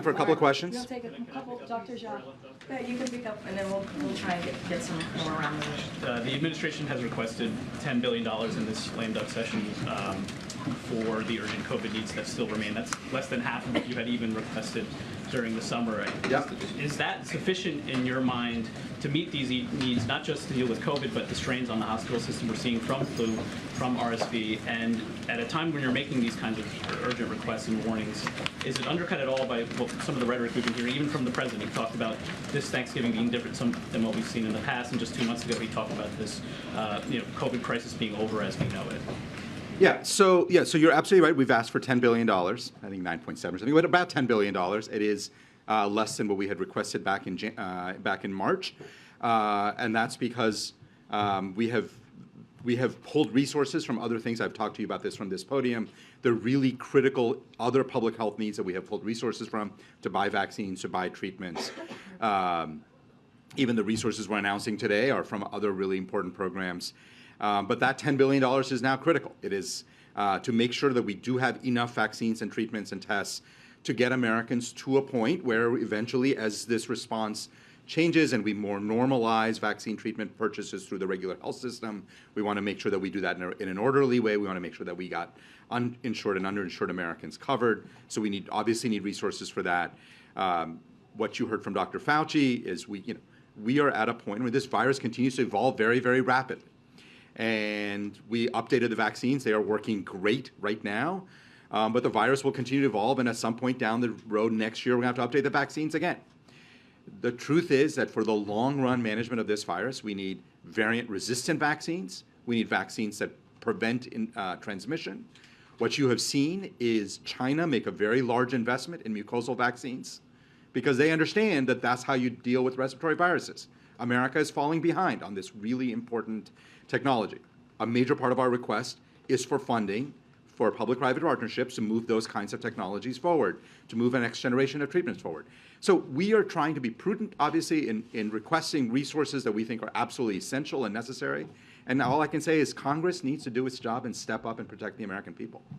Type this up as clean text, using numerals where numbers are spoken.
for a couple of questions. We'll take a couple. Dr. Jacques. Yeah, you can pick up, and then we'll try and get some more around the The administration has requested $10 billion in this lame duck session for the urgent COVID needs that still remain. That's less than half of what you had even requested during the summer. Yep. Is that sufficient in your mind to meet these needs, not just to deal with COVID, but the strains on the hospital system we're seeing from flu, from RSV, and at a time when you're making these kinds of urgent requests and warnings, is it undercut at all by some of the rhetoric we've been hearing, even from the president? He talked about this Thanksgiving being different than what we've seen in the past, and just 2 months ago he talked about this COVID crisis being over as we know it. So you're absolutely right. We've asked for $10 billion. I think 9.7 or something, but about $10 billion. It is less than what we had requested back in March, and that's because we have pulled resources from other things. I've talked to you about this from this podium. The really critical other public health needs that we have pulled resources from to buy vaccines, to buy treatments. Even the resources we're announcing today are from other really important programs. But that $10 billion is now critical. It is to make sure that we do have enough vaccines and treatments and tests to get Americans to a point where eventually, as this response changes and we more normalize vaccine treatment purchases through the regular health system, we want to make sure that we do that in an orderly way. We want to make sure that we got uninsured and underinsured Americans covered. So we obviously need resources for that. What you heard from Dr. Fauci is we are at a point where this virus continues to evolve very, very rapidly. And we updated the vaccines. They are working great right now. But the virus will continue to evolve, and at some point down the road next year, we're going to have to update the vaccines again. The truth is that for the long-run management of this virus, we need variant-resistant vaccines. We need vaccines that prevent transmission. What you have seen is China make a very large investment in mucosal vaccines because they understand that that's how you deal with respiratory viruses. America is falling behind on this really important technology. A major part of our request is for funding for public-private partnerships to move those kinds of technologies forward, to move a next generation of treatments forward. So we are trying to be prudent, obviously, in requesting resources that we think are absolutely essential and necessary. And all I can say is Congress needs to do its job and step up and protect the American people.